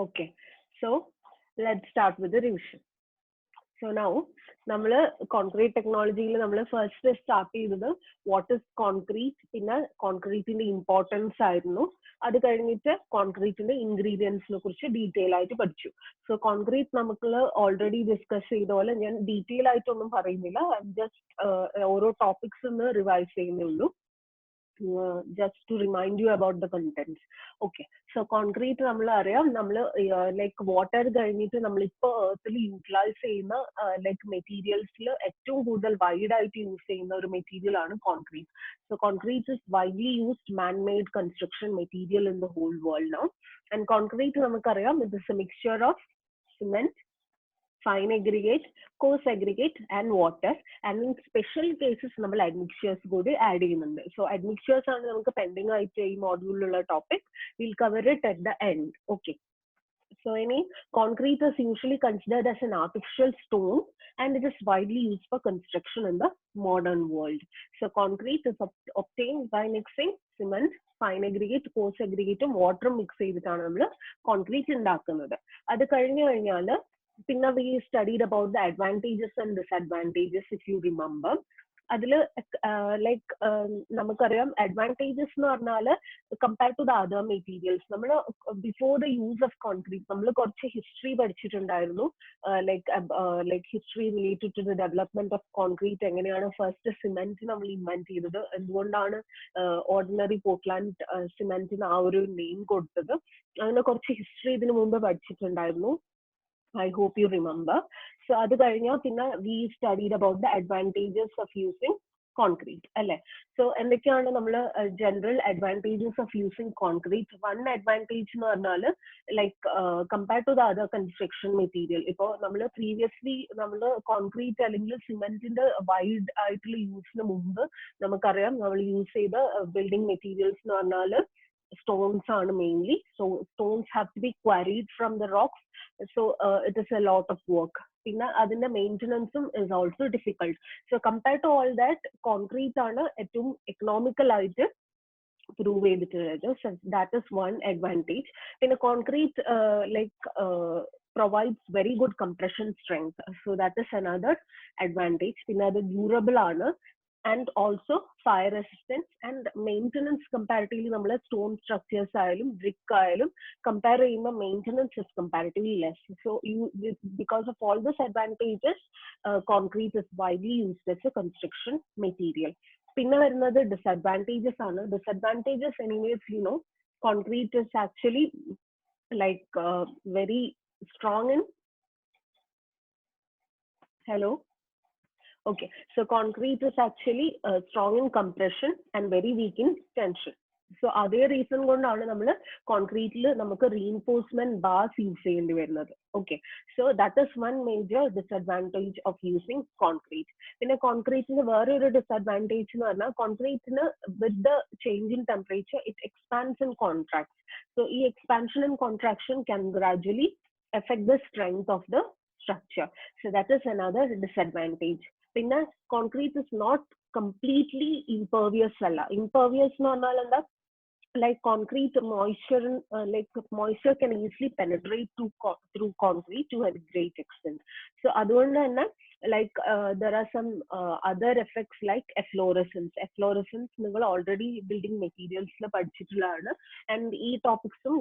Okay, so let's start with the revision. So now, നമ്മള് concrete ടെക്നോളജിയിൽ നമ്മൾ first start ചെയ്തത് വാട്ട് ഇസ് കോൺക്രീറ്റ്, പിന്നെ കോൺക്രീറ്റിന്റെ ഇമ്പോർട്ടൻസ് ആയിരുന്നു. അത് കഴിഞ്ഞിട്ട് കോൺക്രീറ്റിന്റെ ഇൻഗ്രീഡിയൻസിനെ കുറിച്ച് ഡീറ്റെയിൽ ആയിട്ട് പഠിച്ചു. സോ കോൺക്രീറ്റ് നമുക്ക് ഓൾറെഡി ഡിസ്കസ് ചെയ്ത പോലെ ഞാൻ ഡീറ്റെയിൽ ആയിട്ടൊന്നും പറയുന്നില്ല, ജസ്റ്റ് ഓരോ ടോപ്പിക്സ് ഒന്ന് റിവൈസ് ചെയ്യുന്നേ ഉള്ളൂ. Just to remind you about the contents. Okay, so concrete നമ്മൾ അറിയാം, നമ്മൾ ലൈക്ക് വാട്ടർ കഴിഞ്ഞിട്ട് നമ്മൾ ഇപ്പോൾ എർത്തിൽ യൂട്ടിലൈസ് ചെയ്യുന്ന ലൈക്ക് മെറ്റീരിയൽസിൽ ഏറ്റവും കൂടുതൽ വൈഡ് ആയിട്ട് യൂസ് ചെയ്യുന്ന ഒരു മെറ്റീരിയൽ ആണ് concrete. So concrete is widely used man-made construction material in the whole world now. And concrete നമുക്കറിയാം, it is a mixture of cement, fine aggregate, coarse aggregate and water. And in special cases നമ്മൾ admixtures കൂടി add ചെയ്യുന്നുണ്ട്. So admixtures ആണ് നമുക്ക് pending ആയിട്ട് ഈ മോഡ്യൂളിലുള്ള topic. We'll cover it at the end. Okay. So concrete is usually considered as an artificial stone and it is widely used for construction in the modern world. So concrete is obtained by mixing cement, fine aggregate, coarse aggregate ഉം water mix ചെയ്തിട്ടാണ് നമ്മൾ concrete ഉണ്ടാക്കുന്നത്. അത് കഴിഞ്ഞാൽ പിന്നെ we studied about the advantages and disadvantages, if you remember. അതിൽ like നമുക്കറിയാം advantages എന്ന് പറഞ്ഞാൽ compare to the other materials, നമ്മൾ before the use of concrete നമ്മൾ കുറച്ച് ഹിസ്റ്ററി പഠിച്ചിട്ടുണ്ടായിരുന്നു. Like history related to the development of concrete, എങ്ങനെയാണ് first cement നമ്മൾ ഇൻവെന്റ് ചെയ്തത്, എന്തുകൊണ്ടാണ് ഓർഡിനറി പോർട്ട്ലാൻഡ് സിമെന്റിന് ആ ഒരു നെയിം കൊടുത്തത്, അങ്ങനെ കുറച്ച് ഹിസ്റ്ററി ഇതിനു മുമ്പ് പഠിച്ചിട്ടുണ്ടായിരുന്നു. I hope you remember. So അത് കഴിഞ്ഞാൽ പിന്നെ we studied about the advantages of using concrete അല്ലേ. സോ എന്തൊക്കെയാണ് നമ്മൾ general advantages of using concrete? One advantage എന്ന് പറഞ്ഞാൽ like compare to the other construction material, ഇപ്പോൾ നമ്മൾ പ്രീവിയസ്ലി നമ്മൾ കോൺക്രീറ്റ് അല്ലെങ്കിൽ സിമെന്റിന്റെ വൈഡ് ആയിട്ടുള്ള യൂസിന് മുമ്പ് നമുക്കറിയാം നമ്മൾ യൂസ് ചെയ്ത ബിൽഡിംഗ് മെറ്റീരിയൽസ് എന്ന് പറഞ്ഞാൽ stones are mainly. So stones have to be quarried from the rocks. So it is a lot of work. പിന്നെ അതിന്റെ മെയിൻ്റനൻസും is also difficult. So compared to all that, concrete ആണ് ഏറ്റവും economical ആയിട്ട് prove ചെയ്തിട്ടുള്ളത്. So that is one advantage. പിന്നെ concrete provides very good compression strength. So that is another advantage. പിന്നെ അത് durable ആണ് and also fire resistance and maintenance. Comparatively നമ്മൾ stone structures ആയാലും brick ആയാലും compare ചെയ്യുമ്പോൾ maintenance is comparatively less. So because of all these advantages, concrete is widely used as a construction material. പിന്നെ വരുന്നത് disadvantages ആണ്. Disadvantages anyways, concrete is actually like very strong in hello. Okay, so concrete is actually strong in compression and very weak in tension. So അതേ reason കൊണ്ടാണ് നമ്മൾ കോൺക്രീറ്റിൽ നമുക്ക് reinforcement bars use ചെയ്യേണ്ടി വരുന്നത്. Okay, so that is one major disadvantage of using concrete. പിന്നെ കോൺക്രീറ്റിന് വേറൊരു ഡിസഡ്വാൻറ്റേജ് എന്ന് പറഞ്ഞാൽ കോൺക്രീറ്റിന് with the change in temperature it expands and contracts. So ഈ expansion and contraction can gradually effect the strength of the structure. So that is another disadvantage. പിന്നെ concrete is not completely impervious അല്ല. Impervious എന്ന് പറഞ്ഞാൽ എന്താ, like concrete moisture can easily penetrate through concrete to a great extent. So അതുകൊണ്ട് തന്നെ like there are some other effects like efflorescence. Efflorescence നിങ്ങൾ already building materials പഠിച്ചിട്ടുള്ളതാണ്, and ഈ ടോപ്പിക്സും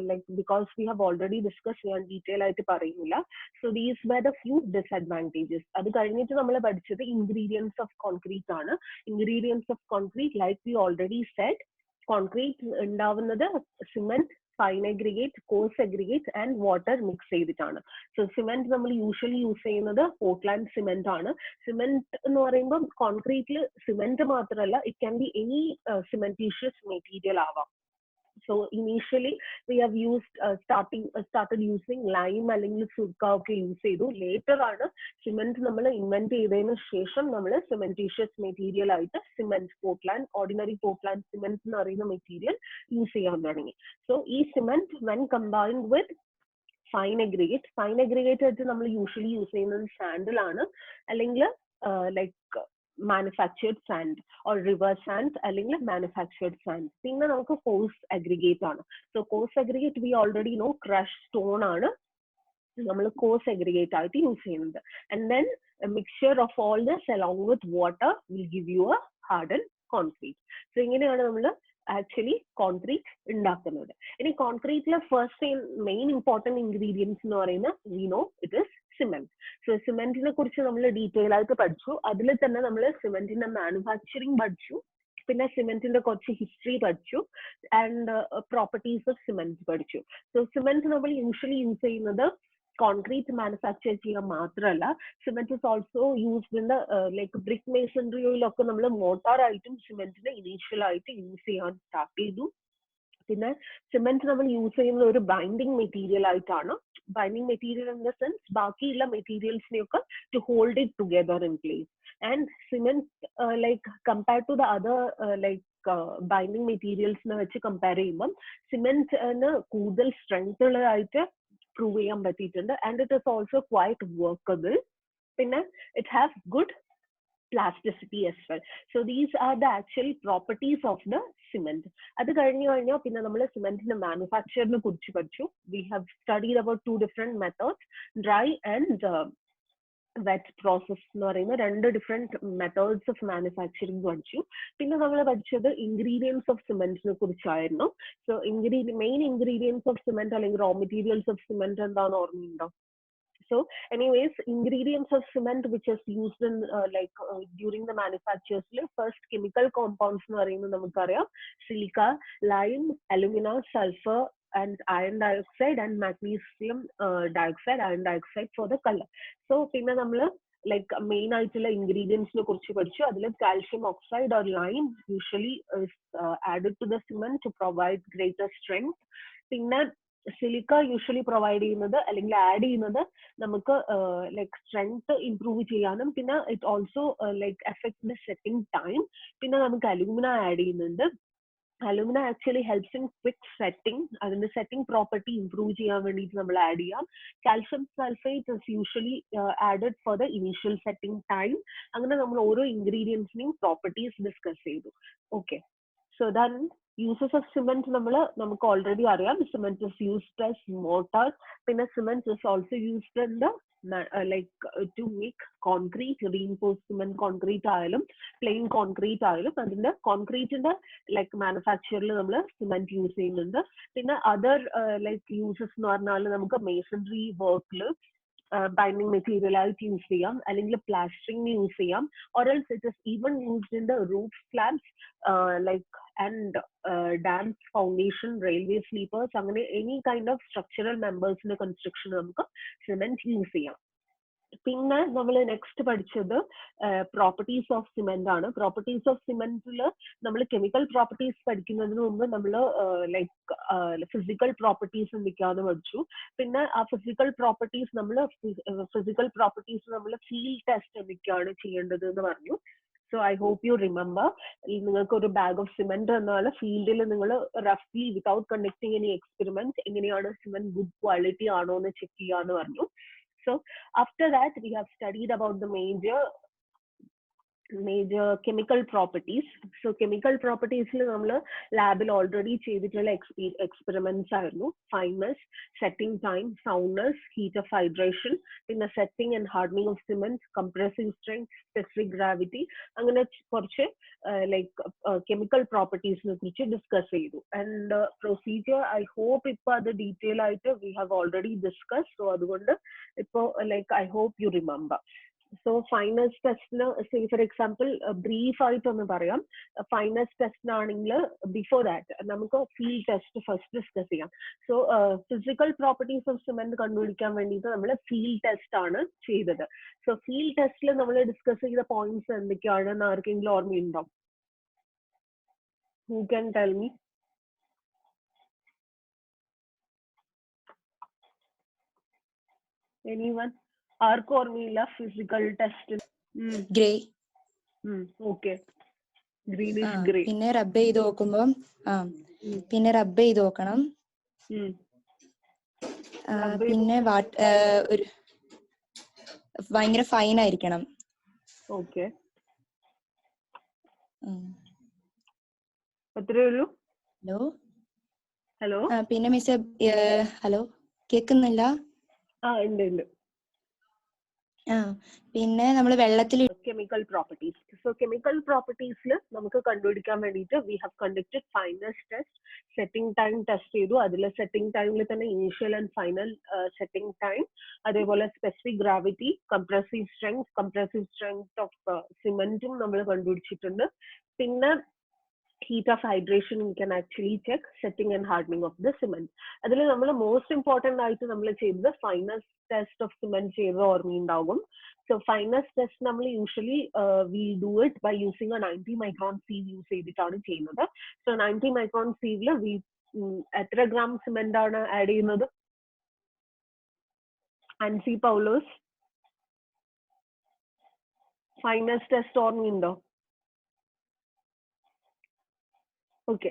like because we have already discussed, ഞാൻ detail ആയിട്ട് പറയുന്നില്ല. So these were the few disadvantages. അത് കഴിഞ്ഞിട്ട് നമ്മൾ പഠിച്ചത് ingredients of concrete ആണ്. Ingredients of concrete, like we already said, concrete ഉണ്ടാവുന്നത് cement, fine aggregate, coarse aggregate and water mix ചെയ്തിട്ടാണ്. സോ സിമെന്റ് നമ്മൾ യൂഷ്വലി യൂസ് ചെയ്യുന്നത് പോർട്ട്ലാൻഡ് സിമെന്റ് ആണ്. സിമെന്റ് എന്ന് പറയുമ്പോൾ കോൺക്രീറ്റിൽ സിമെന്റ് മാത്രമല്ല, it can be any cementitious material ആവാം. So initially we have started using lime അല്ലെങ്കിൽ സുർക്ക ഒക്കെ യൂസ് ചെയ്തു. ലേറ്റർ ആണ് സിമെന്റ് നമ്മൾ ഇൻവെന്റ് ചെയ്തതിനു ശേഷം നമ്മൾ സിമെന്റീഷ്യസ് മെറ്റീരിയൽ ആയിട്ട് cement, Portland, ordinary Portland cement എന്ന് പറയുന്ന മെറ്റീരിയൽ യൂസ് ചെയ്യാൻ തുടങ്ങി. സോ ഈ cement when combined with fine aggregate ആയിട്ട് നമ്മൾ യൂഷ്വലി യൂസ് ചെയ്യുന്നത് സാൻഡിൽ ആണ്, അല്ലെങ്കിൽ like manufactured sand or river sand അല്ലെങ്കിൽ manufactured sand. പിന്നെ നമുക്ക് coarse aggregate ആണ്. So coarse aggregate we already know crushed stone ആണ് നമ്മൾ coarse aggregate ആയിട്ട് യൂസ് ചെയ്യുന്നത്. And then a mixture of all this along with water will give you a hardened concrete. So ഇങ്ങനെയാണ് നമ്മൾ actually concrete ഉണ്ടാക്കുന്നത്. ഇനി കോൺക്രീറ്റിലെ ഫസ്റ്റ് മെയിൻ ഇമ്പോർട്ടന്റ് ഇൻഗ്രീഡിയൻസ് എന്ന് പറയുന്നത് we know it is cement. So സിമെന്റിനെ കുറിച്ച് നമ്മൾ ഡീറ്റെയിൽ ആയിട്ട് പഠിച്ചു. അതിൽ തന്നെ നമ്മൾ സിമെന്റിന്റെ മാനുഫാക്ചറിങ് പഠിച്ചു, പിന്നെ സിമെന്റിന്റെ കുറച്ച് ഹിസ്റ്ററി പഠിച്ചു, ആൻഡ് പ്രോപ്പർട്ടീസ് ഓഫ് സിമെന്റ് പഠിച്ചു. സോ സിമെന്റ് നമ്മൾ യൂഷ്വലി യൂസ് ചെയ്യുന്നത് കോൺക്രീറ്റ് മാനുഫാക്ചർ ചെയ്യാൻ മാത്രമല്ല, cement is also used in the like brick മേസൺറിയിലൊക്കെ നമ്മൾ മോട്ടാറായിട്ടും സിമെന്റിനെ ഇനീഷ്യൽ ആയിട്ട് യൂസ് ചെയ്യാൻ സ്റ്റാർട്ട് ചെയ്തു. പിന്നെ സിമെന്റ് നമ്മൾ യൂസ് ചെയ്യുന്ന ഒരു ബൈൻഡിങ് മെറ്റീരിയൽ ആയിട്ടാണ്. Binding material in the sense ബാക്കിയുള്ള മെറ്റീരിയൽസിനെയൊക്കെ to hold it together in place. And cement like compared to the other like binding മെറ്റീരിയൽസിനെ വെച്ച് കമ്പയർ ചെയ്യുമ്പം സിമെന്റിന് കൂടുതൽ സ്ട്രെങ്ത് ഉള്ളതായിട്ട് പ്രൂവ് ചെയ്യാൻ പറ്റിയിട്ടുണ്ട്. And it is also quite workable. പിന്നെ it has good plasticity as well. So these are the actual properties of the cement. അത് കഴിഞ്ഞാൽ പിന്നെ നമ്മൾ സിമെന്റിന്റെ മാനുഫാക്ചറിനെ കുറിച്ച് പഠിച്ചു. We have studied about two different methods, dry and wet process എന്ന് പറയുന്ന രണ്ട് ഡിഫറെന്റ് മെത്തേഡ്സ് ഓഫ് മാനുഫാക്ചറിങ് പഠിച്ചു. പിന്നെ നമ്മൾ പഠിച്ചത് ഇൻഗ്രീഡിയൻസ് ഓഫ് സിമെന്റിനെ കുറിച്ചായിരുന്നു. So main ingredients of cement അല്ലെങ്കിൽ റോ മെറ്റീരിയൽസ് ഓഫ് സിമെന്റ് എന്താണെന്ന് ഓർമ്മയുണ്ടോ? So anyways, ingredients of cement which is used in during the manufactures, first chemical compounds എന്ന് പറയുന്നത് നമുക്കറിയാം silica, lime, alumina, sulfur and iron dioxide and magnesium dioxide, iron dioxide for the color. So പിന്നെ നമ്മൾ like main ആയിട്ടുള്ള ഇൻഗ്രീഡിയൻസിനെ കുറിച്ച് പഠിച്ചു. അതിൽ calcium oxide or lime usually added to the cement to provide greater strength. പിന്നെ silica usually provide ചെയ്യുന്നത് അല്ലെങ്കിൽ add ചെയ്യുന്നത് നമുക്ക് ലൈക്ക് സ്ട്രെങ്ത് ഇംപ്രൂവ് ചെയ്യാനും പിന്നെ it also like effect the setting time. പിന്നെ നമുക്ക് അലൂമിന ആഡ് ചെയ്യുന്നുണ്ട്. Alumina actually helps in quick setting, അതിന്റെ സെറ്റിംഗ് പ്രോപ്പർട്ടി ഇംപ്രൂവ് ചെയ്യാൻ വേണ്ടിയിട്ട് നമ്മൾ ആഡ് ചെയ്യാം. Calcium sulphate is usually added for the initial setting time. അങ്ങനെ നമ്മൾ ഓരോ ഇൻഗ്രീഡിയൻസിനെയും പ്രോപ്പർട്ടീസ് ഡിസ്കസ് ചെയ്തു. Okay, so than uses of cement നമുക്ക് already അറിയാം. Cement is used as mortar. പിന്നെ cement is also used in the to make concrete, reinforced cement concrete ആയാലും plain concrete ആയാലും അതിന്റെ കോൺക്രീറ്റിന്റെ ലൈക്ക് മാനുഫാക്ചറിൽ നമ്മൾ സിമെന്റ് യൂസ് ചെയ്യുന്നുണ്ട്. പിന്നെ അതർ ലൈക്ക് യൂസസ് എന്ന് പറഞ്ഞാൽ നമുക്ക് മേസൺറി വർക്കിൽ ബൈൻഡിങ് മെറ്റീരിയൽ ആയിട്ട് യൂസ് ചെയ്യാം, അല്ലെങ്കിൽ പ്ലാസ്റ്ററിംഗ് യൂസ് ചെയ്യാം, or else it is even used in the roof slabs like and dams, foundation, railway sleepers, അങ്ങനെ any kind of structural members in the construction നമുക്ക് സിമെന്റ് യൂസ് ചെയ്യാം. പിന്നെ നമ്മൾ next പഠിച്ചത് പ്രോപ്പർട്ടീസ് ഓഫ് സിമെന്റ് ആണ്. Properties of സിമെന്റിൽ നമ്മൾ chemical properties പഠിക്കുന്നതിന് മുമ്പ് നമ്മൾ ലൈക്ക് ഫിസിക്കൽ പ്രോപ്പർട്ടീസ് എന്തൊക്കെയാണെന്ന് പഠിച്ചു. പിന്നെ ആ ഫിസിക്കൽ പ്രോപ്പർട്ടീസ് നമ്മൾ ഫീൽഡ് ടെസ്റ്റ് എന്തൊക്കെയാണ് ചെയ്യേണ്ടത് എന്ന് പറഞ്ഞു. So I hope you remember, നിങ്ങൾക്ക് ഒരു ബാഗ് ഓഫ് സിമെന്റ് എന്നാൽ ഫീൽഡിൽ നിങ്ങൾ റഫ്ലി വിതൗട്ട് കണ്ടക്ടിങ് എനി എക്സ്പെരിമെന്റ് എങ്ങനെയാണ് സിമെന്റ് ഗുഡ് ക്വാളിറ്റി ആണോ എന്ന് ചെക്ക് ചെയ്യാന്ന് പറഞ്ഞു. So after that we have studied about the major chemical properties. So chemical properties നമ്മൾ ലാബിൽ ഓൾറെഡി ചെയ്തിട്ടുള്ള എക്സ്പെരിമെന്റ്സ് ആയിരുന്നു. Fineness, setting time, soundness, heat of hydration, പിന്നെ setting and hardening of cement, compressive strength, specific gravity, അങ്ങനെ കുറച്ച് like chemical പ്രോപ്പർട്ടീസിനെ കുറിച്ച് discuss ചെയ്തു. And procedure I hope ഇപ്പൊ അത് ഡീറ്റെയിൽ ആയിട്ട് we have already discuss. So അതുകൊണ്ട് ഇപ്പോ like I hope you remember. So fineness ടെസ്റ്റിന് ഫോർ എക്സാമ്പിൾ ബ്രീഫ് ആയിട്ടൊന്ന് പറയാം. ഫൈനസ് ടെസ്റ്റിനാണെങ്കിൽ ബിഫോർ ദാറ്റ് നമുക്ക് ഫീൽഡ് ടെസ്റ്റ് ഫസ്റ്റ് ഡിസ്കസ് ചെയ്യാം. So physical properties of cement കണ്ടുപിടിക്കാൻ വേണ്ടിയിട്ട് നമ്മൾ ഫീൽഡ് ടെസ്റ്റ് ആണ് ചെയ്തത്. സോ ഫീൽഡ് ടെസ്റ്റിൽ നമ്മൾ ഡിസ്കസ് ചെയ്ത പോയിന്റ്സ് എന്തൊക്കെയാണെന്ന് ആർക്കെങ്കിലും ഓർമ്മയുണ്ടോ? Who can tell me? Anyone? ആർക്കും ഓർമ്മയില്ല physical test? Grey. Okay, greenish grey. പിന്നെ റബ്ബ് ചെയ്ത് നോക്കുമ്പോ റബ്ബ് ചെയ്ത് നോക്കണം. പിന്നെ ഒരു ഭയങ്കര ഫൈൻ ആയിരിക്കണം. ഓക്കെ, അത്രേ ഉള്ളൂ. ഹലോ ഹലോ, പിന്നെ മിസ് ഹലോ കേൾക്കുന്നില്ല? ഉണ്ട്. പിന്നെ നമ്മൾ വെള്ളത്തിൽ കെമിക്കൽ പ്രോപ്പർട്ടീസ്. സോ കെമിക്കൽ പ്രോപ്പർട്ടീസിൽ നമുക്ക് കണ്ടുപിടിക്കാൻ വേണ്ടിയിട്ട് we have conducted fineness test, setting time test ചെയ്തു. അതിൽ സെറ്റിംഗ് ടൈമിൽ തന്നെ initial and final setting time, അതേപോലെ specific gravity, compressive strength of സിമെന്റും നമ്മൾ കണ്ടുപിടിച്ചിട്ടുണ്ട്. പിന്നെ heat of hydration we can actually check, setting and hardening of the cement. അതിൽ നമ്മൾ മോസ്റ്റ് ഇമ്പോർട്ടന്റ് ആയിട്ട് നമ്മൾ ചെയ്തത് ഫൈനസ് ടെസ്റ്റ് ഓഫ് സിമെന്റ് ചെയ്ത ഓർമ്മയുണ്ടാകും. സോ ഫൈനസ് ടെസ്റ്റ് നമ്മൾ usually we do it by using 90 micron sieve use ചെയ്തിട്ടാണ് ചെയ്യുന്നത്. സോ 90 മൈക്രോൺ സീവിൽ എത്ര ഗ്രാം സിമെന്റ് ആണ് ആഡ് ചെയ്യുന്നത്? ആൻസി പൗലോസ്, ഫൈനസ് ടെസ്റ്റ് ഓർമ്മയുണ്ടോ? ഓക്കെ,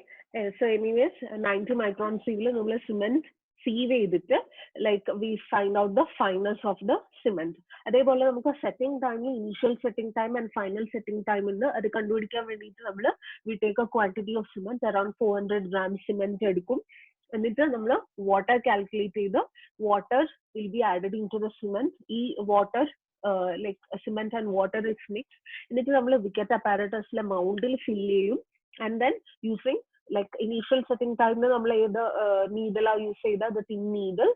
സോ എനിവേസ് 90 മൈക്രോൺ സീവിൽ നമ്മൾ സിമെന്റ് സീവ് ചെയ്തിട്ട് like we find out the fineness of the cement. അതേപോലെ നമുക്ക് സെറ്റിംഗ് ടൈമിൽ initial setting time and final setting time ഉണ്ട്. അത് കണ്ടുപിടിക്കാൻ വേണ്ടിയിട്ട് നമ്മൾ we take a quantity of cement, around 400 gram cement എടുക്കും. എന്നിട്ട് നമ്മൾ വാട്ടർ കാൽക്കുലേറ്റ് ചെയ്ത് water will be added in to the cement. ഈ water like cement and water is mix. എന്നിട്ട് നമ്മൾ വിക്കറ്റ് അപ്പാരറ്റസിലെ മൗണ്ടിൽ ഫിൽ ചെയ്യും. And then using like initial setting time നമ്മൾ ഏത് നീഡിൽ ആ യൂസ് ചെയ്ത, the thin needle,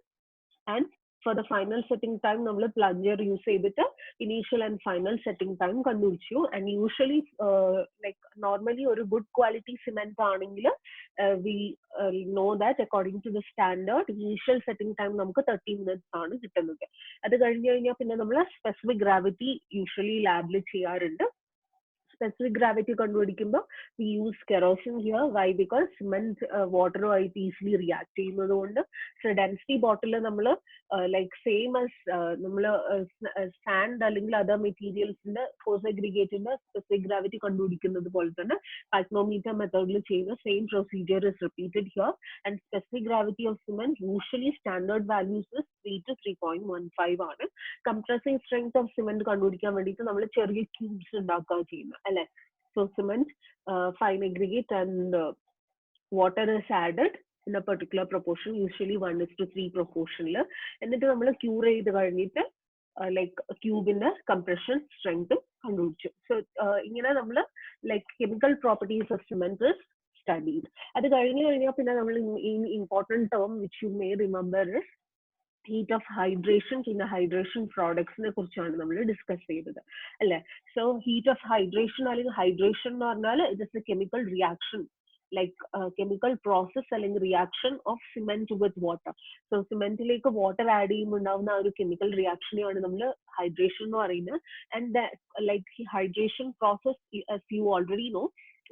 and for the final setting time നമ്മൾ plunger use ചെയ്തിട്ട് initial and final setting time കണ്ടുപിടിച്ചു. And usually like normally ഒരു good quality cement ആണെങ്കിൽ we know that according to the standard initial setting time നമുക്ക് 30 minutes ആണ് കിട്ടുന്നത്. അത് കഴിഞ്ഞ് കഴിഞ്ഞാൽ പിന്നെ നമ്മൾ സ്പെസിഫിക് ഗ്രാവിറ്റി യൂഷ്വലി ലാബിൽ ചെയ്യാറുണ്ട്. Specific gravity കണ്ടുപിടിക്കുമ്പോൾ we use kerosene here. Why? Because cement വാട്ടറുമായിട്ട് ഈസിലി റിയാക്ട് ചെയ്യുന്നതുകൊണ്ട്. സോ ഡെൻസിറ്റി ബോട്ടിൽ നമ്മൾ ലൈക്ക് സെയിം ആസ് നമ്മൾ സാൻഡ് അല്ലെങ്കിൽ അതർ മെറ്റീരിയൽസിന്റെ ഫോഴ്സ് അഗ്രിഗേറ്റിന്റെ സ്പെസിഫിക് ഗ്രാവിറ്റി കണ്ടുപിടിക്കുന്നത് പോലെ തന്നെ പൈക്നോമീറ്റർ മെത്തേഡിൽ ചെയ്യുന്ന same procedure is repeated here. And specific gravity of cement usually standard values 3 to 3.15 ആണ്. കംപ്രസിംഗ് സ്ട്രെങ്ത് ഓഫ് സിമെന്റ് കണ്ടുപിടിക്കാൻ വേണ്ടിയിട്ട് നമ്മൾ ചെറിയ ക്യൂബ്സ് ഉണ്ടാക്കുക ചെയ്യുന്നത് അല്ലെ. So cement fine aggregate and water is added in a particular proportion, usually 1:3 proportionൽ. എന്നിട്ട് നമ്മൾ ക്യൂർ ചെയ്ത് കഴിഞ്ഞിട്ട് ലൈക്ക് ക്യൂബിന്റെ കംപ്രഷൻ സ്ട്രെങ്തും കണ്ടുപിടിച്ചു. സോ ഇങ്ങനെ നമ്മൾ like chemical properties of cement studied. അത് കഴിഞ്ഞ് കഴിഞ്ഞാൽ പിന്നെ നമ്മൾ important term which you may remember is heat of hydration. പിന്നെ ഹൈഡ്രേഷൻ പ്രോഡക്ട്സിനെ കുറിച്ചാണ് നമ്മൾ ഡിസ്കസ് ചെയ്തത് അല്ലെ. സോ ഹീറ്റ് ഓഫ് ഹൈഡ്രേഷൻ അല്ലെങ്കിൽ ഹൈഡ്രേഷൻ എന്ന് പറഞ്ഞാൽ it is a chemical reaction, like chemical process അല്ലെങ്കിൽ reaction of cement with water. So സിമെന്റിലേക്ക് വാട്ടർ ആഡ് ചെയ്യുമ്പോൾ ഉണ്ടാവുന്ന ആ ഒരു കെമിക്കൽ റിയാക്ഷനെയാണ് നമ്മൾ ഹൈഡ്രേഷൻ എന്ന് പറയുന്നത്. And like hydration process, as you already know,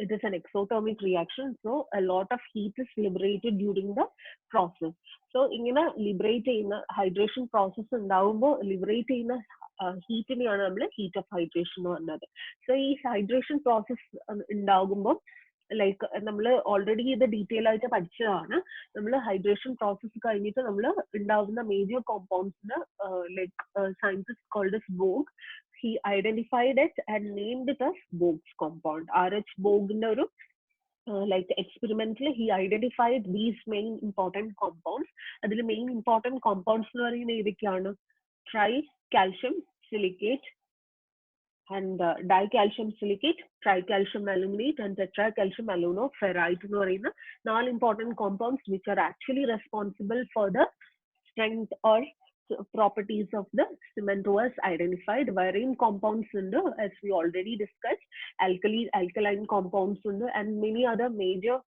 it is an exothermic reaction. So a lot of heat is liberated during the process. So ഇങ്ങനെ liberate ചെയ്യുന്ന ഹൈഡ്രേഷൻ പ്രോസസ് ഉണ്ടാവുമ്പോൾ ലിബറേറ്റ് ചെയ്യുന്ന ഹീറ്റിനെയാണ് നമ്മൾ ഹീറ്റ് ഓഫ് ഹൈഡ്രേഷൻ എന്ന് പറഞ്ഞത്. So ഈ hydration process ഉണ്ടാകുമ്പോൾ like നമ്മൾ ഓൾറെഡി ഇത് ഡീറ്റെയിൽ ആയിട്ട് പഠിച്ചതാണ്. നമ്മൾ ഹൈഡ്രേഷൻ പ്രോസസ് കഴിഞ്ഞിട്ട് നമ്മൾ ഉണ്ടാവുന്ന മേജർ കോമ്പൗണ്ട്സിന് like scientist called as Bogue. He identified it and named it as Bogue's compound. R.H. Bogueന്റെ ഒരു like experimentally he identified these main important compounds. അതിൽ മെയിൻ ഇമ്പോർട്ടന്റ് കോമ്പൗണ്ട്സ് എന്ന് പറയുന്നത് ഏതൊക്കെയാണ്? Try calcium silicate and dicalcium silicate, tricalcium aluminate and tetracalcium alunoferrite എന്ന് പറയുന്ന 4 important compounds which are actually responsible for the strength or properties of the cement was identified. Varying compounds ഉണ്ട്, as we already discussed, alkaline compounds ഉണ്ട്, and many other major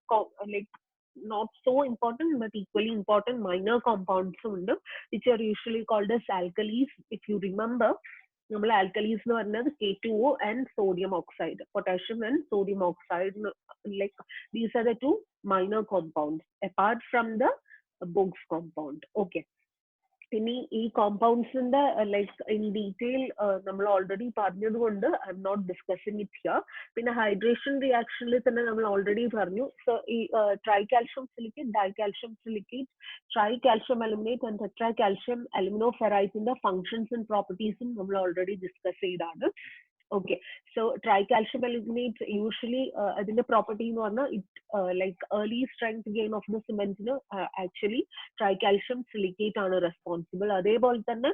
like not so important but equally important minor compounds ഉണ്ട്, which are usually called as alkalis. If you remember, നമ്മൾ alkalis എന്ന് പറഞ്ഞത് K2O and sodium oxide, potassium and sodium oxide, like these are the two minor compounds apart from the Bogue's compound. Okay, ഇനി ഈ കോമ്പൗണ്ട്സിന്റെ like in detail നമ്മൾ already പറഞ്ഞതുകൊണ്ട് I'm not discussing it here. പിന്നെ hydration റിയാക്ഷനിൽ തന്നെ നമ്മൾ already പറഞ്ഞു. സോ ഈ tricalcium silicate, dicalcium silicate, tricalcium aluminate and tetracalcium അലുമിനോഫെറൈറ്റിന്റെ ഫങ്ഷൻസ് ആൻഡ് പ്രോപ്പർട്ടീസും നമ്മൾ ഓൾറെഡി ഡിസ്കസ് ചെയ്താണ്. Okay, so tricalcium aluminate usually അതിന്റെ property എന്ന് പറഞ്ഞാൽ it like early strength gain of the cement ന് actually tricalcium silicate ആണ് responsible. അതേപോലെ തന്നെ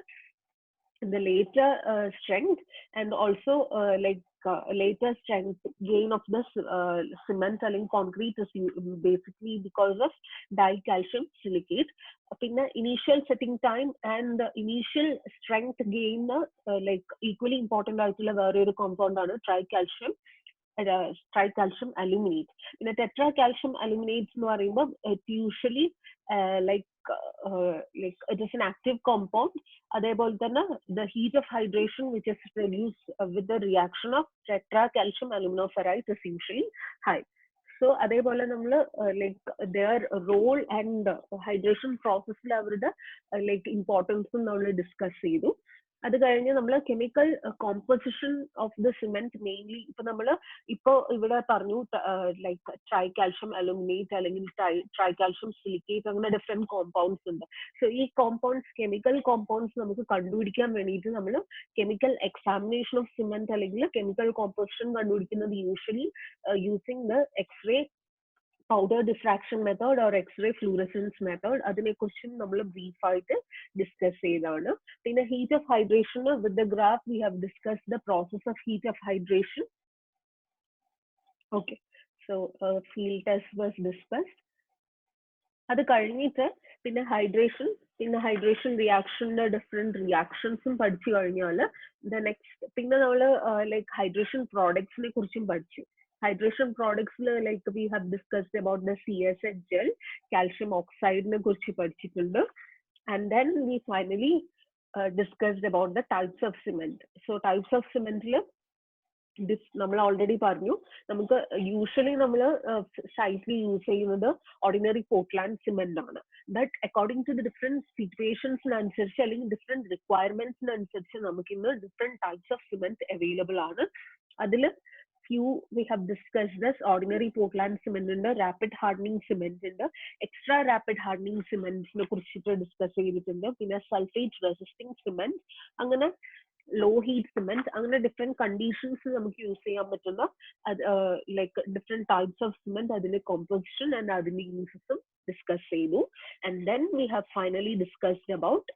the later strength and also later strength gain of the cement and concrete is basically because of dicalcium silicate. Pinna initial setting time and the initial strength gain like equally important ആയിട്ടുള്ള വേറൊരു compound ആണ് tricalcium tricalcium aluminate. In a tetracalcium aluminate എന്ന് പറയുമ്പോൾ it usually like it is an active compound. അതേപോലെ തന്നെ the heat of hydration which is produced with the reaction of tetracalcium aluminoferrite is usually high. So അതേപോലെ നമ്മൾ like their role and hydration process അവരുടെ like importance നമ്മൾ discuss ചെയ്തു. അത് കഴിഞ്ഞ് നമ്മൾ chemical composition of the cement mainly ഇപ്പൊ നമ്മൾ ഇപ്പോ ഇവിടെ പറഞ്ഞു ലൈക്ക് ട്രൈകാൽഷ്യം അലുമിനേറ്റ് അല്ലെങ്കിൽ ട്രൈകാൽഷ്യം സിലിക്കേറ്റ് അങ്ങനെ ഡിഫറെന്റ് കോമ്പൗണ്ട്സ് ഉണ്ട്. സോ ഈ കോമ്പൗണ്ട്സ് കെമിക്കൽ കോമ്പൗണ്ട്സ് നമുക്ക് കണ്ടുപിടിക്കാൻ വേണ്ടിയിട്ട് നമ്മൾ കെമിക്കൽ എക്സാമിനേഷൻ ഓഫ് സിമെന്റ് അല്ലെങ്കിൽ കെമിക്കൽ കോമ്പോസിഷൻ കണ്ടുപിടിക്കുന്നത് usually using the X-ray powder diffraction method or X-ray fluorescence method. അതിനെ കുറിച്ചും നമ്മൾ ബ്രീഫ് ആയിട്ട് ഡിസ്കസ് ചെയ്തതാണ്. പിന്നെ heat of hydration with the graph we have discuss the process of heat of hydration. Okay, so field test was discussed. അത് കഴിഞ്ഞിട്ട് പിന്നെ hydration റിയാക്ഷന്റെ different റിയാക്ഷൻസും പഠിച്ചു കഴിഞ്ഞാൽ ദ നെക്സ്റ്റ് പിന്നെ നമ്മൾ ലൈക്ക് ഹൈഡ്രേഷൻ പ്രോഡക്ട്സിനെ കുറിച്ചും പഠിച്ചു. Hydration products like we have discussed about the CSH gel, calcium oxide ne kurichu padichittundu, and then we finally discussed about the types of cement. So types of cement la നമ്മൾ already പറഞ്ഞു. നമുക്ക് usually നമ്മൾ സൈറ്റിൽ use ചെയ്യുന്നത് ordinary Portland cement ആണ്. But according to the different സിറ്റുവേഷൻസിനനുസരിച്ച് അല്ലെങ്കിൽ different റിക്വയർമെന്റ്സിനനുസരിച്ച് നമുക്ക് ഇന്ന് different types of cement available ആണ്. അതിൽ few we have discussed this ordinary Portland cement ഉണ്ട്, rapid hardening cement ഉണ്ട്, extra rapid hardening cement നെ കുറിച്ചിട്ട് ഡിസ്കസ് ചെയ്തിട്ടുണ്ട്. പിന്നെ സൾഫേറ്റ് റെസിസ്റ്റിംഗ് സിമെന്റ്, അങ്ങനെ ലോ ഹീറ്റ് സിമെന്റ്, അങ്ങനെ ഡിഫറെന്റ് കണ്ടീഷൻസ് നമുക്ക് യൂസ് ചെയ്യാൻ പറ്റുന്ന like different types of cement, അതിന്റെ കോമ്പോസിഷൻ ആൻഡ് അതിന്റെ യൂസസും ഡിസ്കസ് ചെയ്തു. And then we have finally discussed about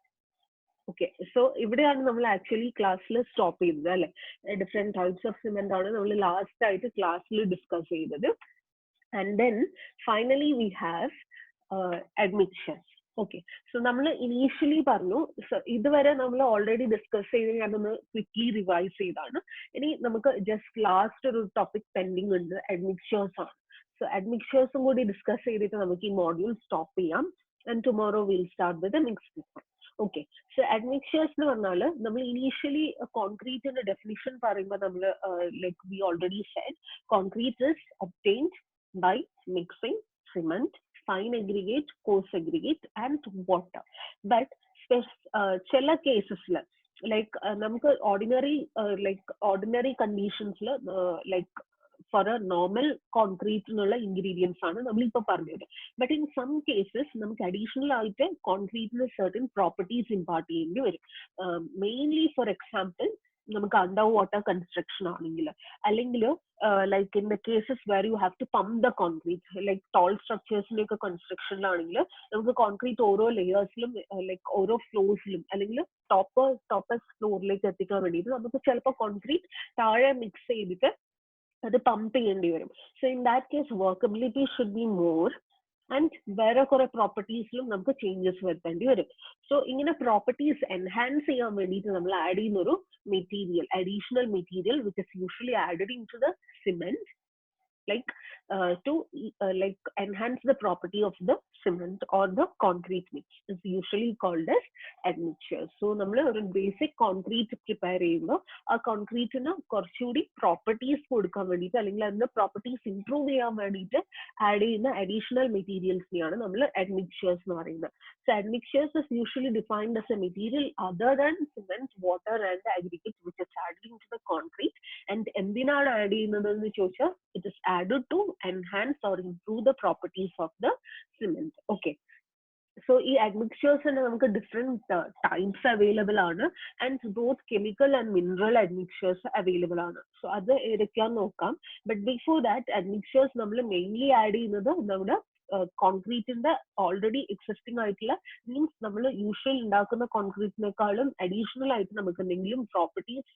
okay. So ഇവിടെയാണ് നമ്മൾ ആക്ച്വലി ക്ലാസ്സിൽ സ്റ്റോപ്പ് ചെയ്തത് അല്ലെ. ഡിഫറെന്റ് ടൈപ്സ് ഓഫ് സിമെന്റ് ആണ് നമ്മൾ ലാസ്റ്റ് ആയിട്ട് ക്ലാസ്സിൽ ഡിസ്കസ് ചെയ്തത്. And then finally we have admissions. Okay, so നമ്മൾ ഇനീഷ്യലി പറഞ്ഞു, ഇതുവരെ നമ്മൾ ഓൾറെഡി ഡിസ്കസ് ചെയ്ത് ഞാനൊന്ന് ക്വിക്ലി റിവൈസ് ചെയ്താണ്. ഇനി നമുക്ക് ജസ്റ്റ് ലാസ്റ്റ് ഒരു ടോപ്പിക് പെൻഡിങ് ഉണ്ട്, അഡ്മിക്ചേഴ്സ് ആണ്. സോ അഡ്മിക്ചേഴ്സും കൂടി ഡിസ്കസ് ചെയ്തിട്ട് നമുക്ക് ഈ മോഡ്യൂൾ സ്റ്റോപ്പ് ചെയ്യാം. And tomorrow will start with next lesson. Okay, so admixtures എന്ന് പറഞ്ഞാൽ നമ്മൾ ഇനീഷ്യലി കോൺക്രീറ്റിന്റെ ഡെഫിനിഷൻ പറയുമ്പോൾ നമ്മൾ like we already said concrete is obtained by mixing cement, fine aggregate, coarse aggregate and water. But ചില കേസസിൽ like നമുക്ക് ഓർഡിനറി കണ്ടീഷൻസിൽ ലൈക്ക് ഫോർ എ നോർമൽ കോൺക്രീറ്റിനുള്ള ഇൻഗ്രീഡിയൻസ് ആണ് നമ്മളിപ്പോൾ പറഞ്ഞത്. ബട്ട് ഇൻ സം കേസസ് നമുക്ക് അഡീഷണൽ ആയിട്ട് കോൺക്രീറ്റിന് സർട്ടൻ പ്രോപ്പർട്ടീസ് ഇമ്പാർട്ട് ചെയ്യേണ്ടി വരും. മെയിൻലി ഫോർ എക്സാമ്പിൾ നമുക്ക് അണ്ടർ വാട്ടർ കൺസ്ട്രക്ഷൻ ആണെങ്കിൽ, അല്ലെങ്കിൽ like in the cases where you have to pump the concrete, like tall സ്ട്രക്ചേഴ്സിന്റെ ഒക്കെ കൺസ്ട്രക്ഷനിലാണെങ്കിൽ നമുക്ക് കോൺക്രീറ്റ് ഓരോ ലെയേഴ്സിലും ലൈക്ക് ഓരോ ഫ്ലോർസിലും അല്ലെങ്കിൽ ടോപ്പസ്റ്റ് ഫ്ലോറിലേക്ക് എത്തിക്കാൻ വേണ്ടിയിട്ട് നമുക്ക് ചിലപ്പോൾ കോൺക്രീറ്റ് താഴെ മിക്സ് ചെയ്തിട്ട് അത് പമ്പ് ചെയ്യേണ്ടി വരും. So in that case workability should be more and വേറെ കുറെ പ്രോപ്പർട്ടീസിലും നമുക്ക് ചേഞ്ചസ് വരുത്തേണ്ടി വരും. സോ ഇങ്ങനെ പ്രോപ്പർട്ടീസ് എൻഹാൻസ് ചെയ്യാൻ വേണ്ടിയിട്ട് നമ്മൾ ആഡ് ചെയ്യുന്ന ഒരു material, additional material which is usually added in to the cement like to like enhance the property of the cement or the concrete mix is usually called as admixture. So nammal oru basic concrete prepare cheyumbോ ആ കോൺക്രീറ്റിന് കുറച്ചുകൂടി properties കൊടുക്കാൻ വേണ്ടിയിട്ട് അല്ലെങ്കിൽ അതിന്റെ properties improve ചെയ്യാൻ വേണ്ടിയിട്ട് add ചെയ്യുന്ന additional മെറ്റീരിയൽസിനെയാണ് നമ്മൾ admixtures എന്ന് പറയുന്നത്. So admixtures is usually defined as a material other than cement, water and aggregate which is added into the concrete. And എന്തിനാണ് ആഡ് ചെയ്യുന്നത് എന്ന് ചോദിച്ചാൽ it is added to enhance or improve the properties of the cement. Okay, So ഈ admixtures തന്നെ നമുക്ക് different types available ആണ്, and both chemical and mineral admixtures available ആണ്. So അത് ഏതൊക്കെയാന്ന് നോക്കാം. But before that, admixtures നമ്മൾ mainly add ചെയ്യുന്നത് നമ്മുടെ കോൺക്രീറ്റിന്റെ ഓൾറെഡി എക്സിസ്റ്റിംഗ് ആയിട്ടുള്ള, മീൻസ് നമ്മൾ യൂഷ്വൽ ഉണ്ടാക്കുന്ന കോൺക്രീറ്റിനേക്കാളും അഡീഷണൽ ആയിട്ട് നമുക്ക് എന്തെങ്കിലും പ്രോപ്പർട്ടീസ്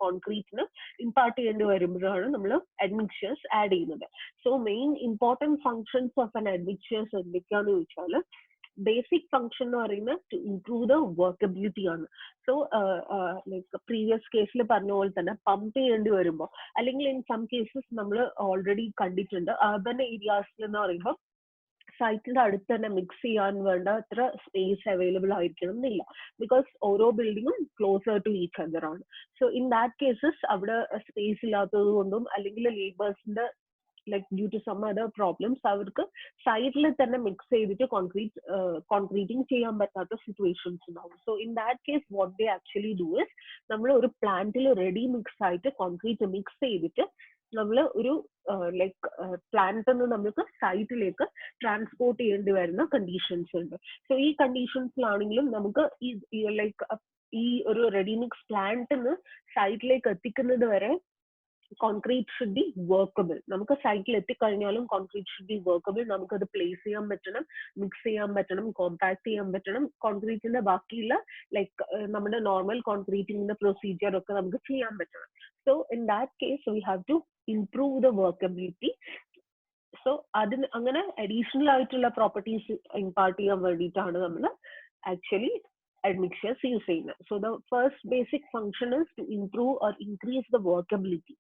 കോൺക്രീറ്റിന് ഇമ്പാർട്ട് ചെയ്യേണ്ടി വരുമ്പോഴാണ് നമ്മൾ admixtures ആഡ് ചെയ്യുന്നത്. So main important functions of an admixtures എന്തൊക്കെയാന്ന് ചോദിച്ചാൽ, ബേസിക് ഫംഗ്ഷൻ എന്ന് പറയുന്നത് ടു ഇംപ്രൂവ് ദ വർക്കബിലിറ്റി ആണ്. സോ ലൈക്ക് പ്രീവിയസ് കേസിൽ പറഞ്ഞ പോലെ തന്നെ പമ്പ് ചെയ്യേണ്ടി വരുമ്പോൾ, അല്ലെങ്കിൽ ഇൻ സം കേസസ് നമ്മൾ ഓൾറെഡി കണ്ടിട്ടുണ്ട്, അർബൻ ഏരിയാസിൽ എന്ന് പറയുമ്പോൾ സൈറ്റിന്റെ അടുത്ത് തന്നെ മിക്സ് ചെയ്യാൻ വേണ്ട അത്ര സ്പേസ് അവൈലബിൾ ആയിരിക്കണം എന്നില്ല, ബിക്കോസ് ഓരോ ബിൽഡിങ്ങും ക്ലോസർ ടു ഈച്ച് അതർ ആണ്. സോ ഇൻ ദാറ്റ് കേസസ് അവിടെ സ്പേസ് ഇല്ലാത്തത് കൊണ്ടും അല്ലെങ്കിൽ ലേബേഴ്സിന്റെ like due to some other problems അവർക്ക് സൈറ്റിൽ തന്നെ മിക്സ് ചെയ്തിട്ട് കോൺക്രീറ്റിംഗ് ചെയ്യാൻ പറ്റാത്ത സിറ്റുവേഷൻസ് ഉണ്ടാവും. So in that case what they actually do is, നമ്മൾ ഒരു പ്ലാന്റിൽ റെഡി മിക്സ് ആയിട്ട് കോൺക്രീറ്റ് മിക്സ് ചെയ്തിട്ട് നമ്മൾ ഒരു ലൈക്ക് പ്ലാന്റ് നിന്ന് നമുക്ക് സൈറ്റിലേക്ക് ട്രാൻസ്പോർട്ട് ചെയ്യേണ്ടി വരുന്ന കണ്ടീഷൻസ് ഉണ്ട്. സോ ഈ കണ്ടീഷൻസിലാണെങ്കിലും നമുക്ക് ഈ ലൈക്ക് ഈ ഒരു റെഡി മിക്സ് പ്ലാന്റിന് സൈറ്റിലേക്ക് എത്തിക്കുന്നത് വരെ കോൺക്രീറ്റ് ഷുഡ് ബി വർക്കബിൾ. നമുക്ക് സൈറ്റിൽ എത്തിക്കഴിഞ്ഞാലും കോൺക്രീറ്റ് ഷുഡ് ബി വർക്കബിൾ. നമുക്കത് പ്ലേസ് ചെയ്യാൻ പറ്റണം, മിക്സ് ചെയ്യാൻ പറ്റണം, കോമ്പാക്ട് ചെയ്യാൻ പറ്റണം. കോൺക്രീറ്റിന്റെ ബാക്കിയുള്ള ലൈക്ക് നമ്മുടെ നോർമൽ കോൺക്രീറ്റിംഗിന്റെ പ്രൊസീജിയർ ഒക്കെ നമുക്ക് ചെയ്യാൻ പറ്റണം. So in that case we have to improve the workability. So അതിന് അങ്ങനെ അഡീഷണൽ ആയിട്ടുള്ള പ്രോപ്പർട്ടീസ് ഇമ്പാർട്ട് ചെയ്യാൻ വേണ്ടിയിട്ടാണ് നമ്മൾ ആക്ച്വലി admixtures യൂസ് ചെയ്യുന്നത്. So the first basic function is to improve or increase the workability.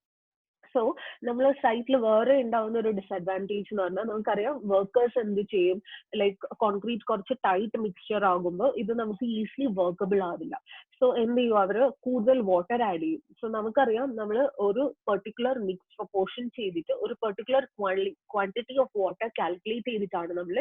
So നമ്മൾ സൈറ്റിൽ വേറെ ഉണ്ടാവുന്ന ഒരു ഡിസഡ്വാൻറ്റേജ് എന്ന് പറഞ്ഞാൽ, നമുക്കറിയാം വർക്കേഴ്സ് എന്ത് ചെയ്യും, ലൈക്ക് കോൺക്രീറ്റ് കുറച്ച് ടൈറ്റ് മിക്സ്ചർ ആകുമ്പോൾ ഇത് നമുക്ക് ഈസിലി വർക്കബിൾ ആവില്ല. സോ എന്ത് ചെയ്യും, അവർ കൂടുതൽ വാട്ടർ ആഡ് ചെയ്യും. സോ നമുക്കറിയാം നമ്മൾ ഒരു പെർട്ടിക്കുലർ മിക്സ് പ്രൊപ്പോർഷൻ ചെയ്തിട്ട് ഒരു particular quantity of water calculate ചെയ്തിട്ടാണ് നമ്മൾ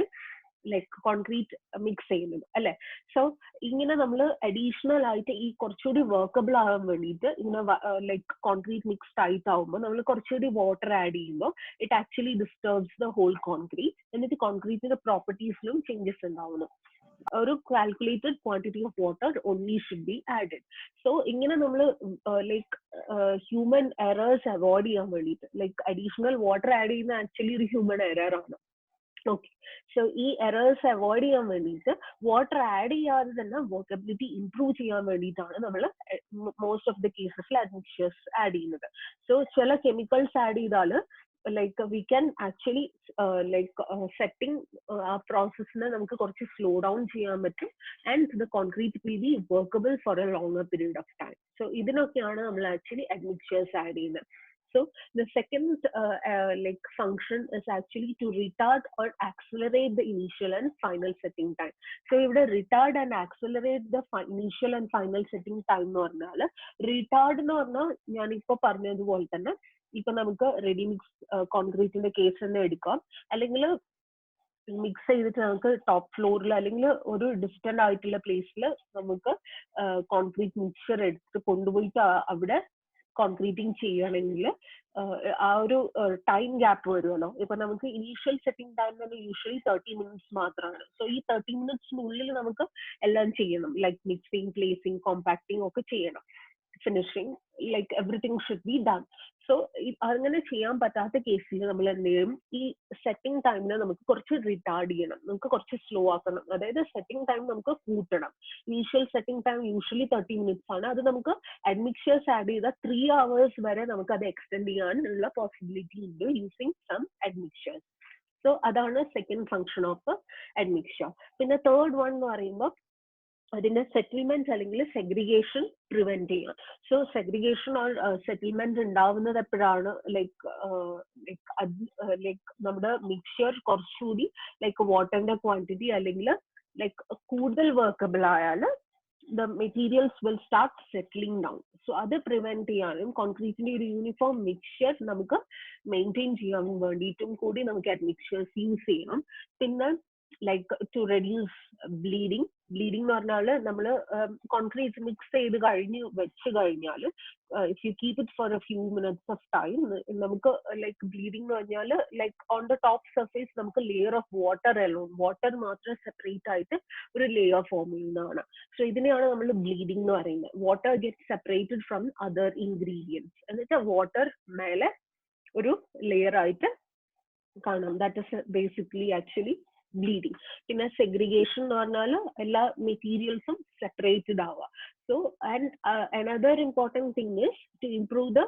ലൈക്ക് കോൺക്രീറ്റ് മിക്സ് ചെയ്യുന്നത് അല്ലെ. സോ ഇങ്ങനെ നമ്മൾ അഡീഷണൽ ആയിട്ട് ഈ കുറച്ചുകൂടി വർക്കബിൾ ആകാൻ വേണ്ടിയിട്ട് ഇങ്ങനെ ലൈക്ക് കോൺക്രീറ്റ് മിക്സ് ടൈറ്റ് ആവുമ്പോൾ നമ്മൾ കുറച്ചുകൂടി വാട്ടർ ആഡ് ചെയ്യുമ്പോൾ it actually disturbs the whole concrete. എന്നിട്ട് കോൺക്രീറ്റിന്റെ പ്രോപ്പർട്ടീസിലും ചേഞ്ചസ് ഉണ്ടാവുന്നു. ഒരു calculated quantity of water only should be added. So ഇങ്ങനെ നമ്മൾ ലൈക്ക് ഹ്യൂമൻ എറേഴ്സ് അവോയ്ഡ് ചെയ്യാൻ വേണ്ടിയിട്ട്, ലൈക്ക് അഡീഷണൽ വാട്ടർ ആഡ് ചെയ്യുന്ന ആക്ച്വലി ഒരു ഹ്യൂമൻ എറർ ആണ്. ഓക്കെ, സോ ഈ എറേഴ്സ് അവോയ്ഡ് ചെയ്യാൻ വേണ്ടിയിട്ട് വാട്ടർ ആഡ് ചെയ്യാതെ തന്നെ വർക്കബിലിറ്റി ഇംപ്രൂവ് ചെയ്യാൻ വേണ്ടിയിട്ടാണ് നമ്മൾ മോസ്റ്റ് ഓഫ് ദ കേസസിൽ admixtures ആഡ് ചെയ്യുന്നത്. സോ ചില കെമിക്കൽസ് ആഡ് ചെയ്താൽ like we can actually like setting ആ പ്രോസസ്സിനെ നമുക്ക് കുറച്ച് സ്ലോ ഡൗൺ ചെയ്യാൻ പറ്റും, and the concrete will be workable for a longer period of time. So ഇതിനൊക്കെയാണ് നമ്മൾ ആക്ച്വലി admixtures ആഡ് ചെയ്യുന്നത്. So the second like function is actually to retard or accelerate the initial and final setting time. So if the retard and accelerate the initial and final setting time എന്ന് പറഞ്ഞാൽ, retard എന്ന് പറഞ്ഞാൽ ഞാൻ ഇപ്പൊ പറഞ്ഞതുപോലെ തന്നെ ഇപ്പൊ നമുക്ക് റെഡി മിക്സ് കോൺക്രീറ്റിന്റെ കേസ് തന്നെ എടുക്കാം, അല്ലെങ്കിൽ മിക്സ് ചെയ്തിട്ട് നമുക്ക് ടോപ്പ് ഫ്ലോറിൽ അല്ലെങ്കിൽ ഒരു ഡിസ്റ്റന്റ് ആയിട്ടുള്ള പ്ലേസിൽ നമുക്ക് കോൺക്രീറ്റ് മിക്സ്ചർ എടുത്ത് കൊണ്ടുപോയിട്ട് അവിടെ കോൺക്രീറ്റിംഗ് ചെയ്യണമെങ്കിൽ ആ ഒരു ടൈം ഗ്യാപ്പ് വരുമല്ലോ. ഇപ്പൊ നമുക്ക് ഇനീഷ്യൽ സെറ്റിംഗ് ടൈം തന്നെ യൂഷ്വലി 30 minutes മാത്രമാണ്. സോ ഈ 30 minutes നമുക്ക് എല്ലാം ചെയ്യണം, ലൈക്ക് മിക്സിങ്, പ്ലേസിങ്, കോമ്പാക്ടിങ് ഒക്കെ ചെയ്യണം, finishing, like everything should be done. So അങ്ങനെ ചെയ്യാൻ പറ്റാത്ത കേസിൽ നമ്മൾ എന്ത് ചെയ്യും, ഈ സെറ്റിംഗ് ടൈമിനെ നമുക്ക് കുറച്ച് റിട്ടാർഡ് ചെയ്യണം, നമുക്ക് കുറച്ച് സ്ലോ ആക്കണം. അതായത് സെറ്റിംഗ് ടൈം നമുക്ക് കൂട്ടണം. Initial setting time usually 30 minutes ആണ്. അത് നമുക്ക് admixtures ആഡ് ചെയ്താൽ 3 hours വരെ നമുക്ക് അത് എക്സ്റ്റെൻഡ് ചെയ്യാനുള്ള പോസിബിലിറ്റി ഉണ്ട് യൂസിങ് സം admixtures. സോ അതാണ് സെക്കൻഡ് ഫംഗ്ഷൻ ഓഫ് admixture. പിന്നെ തേർഡ് വൺ എന്ന് പറയുമ്പോൾ അതിന്റെ സെറ്റിൽമെന്റ് അല്ലെങ്കിൽ സെഗ്രിഗേഷൻ പ്രിവെന്റ് ചെയ്യാം. സോ സെഗ്രിഗേഷൻ ഓർ സെറ്റിൽമെന്റ് ഉണ്ടാവുന്നത് എപ്പോഴാണ്, ലൈക്ക് നമ്മുടെ മിക്സ്ചർ കുറച്ചുകൂടി ലൈക്ക് വാട്ടറിന്റെ ക്വാണ്ടിറ്റി അല്ലെങ്കിൽ ലൈക്ക് കൂടുതൽ വർക്കബിൾ ആയാൽ the materials will start settling down. So അത് പ്രിവെന്റ് ചെയ്യാനും കോൺക്രീറ്റിന്റെ ഒരു യൂണിഫോം മിക്സ്ചർ നമുക്ക് മെയിൻറ്റെയിൻ ചെയ്യാൻ വേണ്ടിയിട്ടും കൂടി നമുക്ക് admixtures യൂസ് ചെയ്യണം. പിന്നെ like to reduce bleeding, bleeding എന്ന് പറഞ്ഞാൽ നമ്മൾ കോൺക്രീറ്റ് മിക്സ് ചെയ്ത് വെച്ച് കഴിഞ്ഞാൽ if you keep it for A few minutes of time നമുക്ക് ലൈക്ക് ബ്ലീഡിംഗ് എന്ന് പറഞ്ഞാൽ like on the top surface നമുക്ക് ലെയർ ഓഫ് വാട്ടർ മാത്രം സെപ്പറേറ്റ് ആയിട്ട് ഒരു ലെയർ ഫോം ചെയ്യുന്നതാണ്. സോ ഇതിനെയാണ് നമ്മൾ ബ്ലീഡിംഗ് എന്ന് പറയുന്നത്. Water get separated from other ingredients, എന്നിട്ട് വാട്ടർ മേലെ ഒരു ലെയർ ആയിട്ട് കാണാം. That is basically actually bleeding. പിന്നെ സെഗ്രിഗേഷൻ എന്ന് പറഞ്ഞാൽ എല്ലാ മെറ്റീരിയൽസും സെപ്പറേറ്റഡ് ആവുക. So and another important thing is to improve the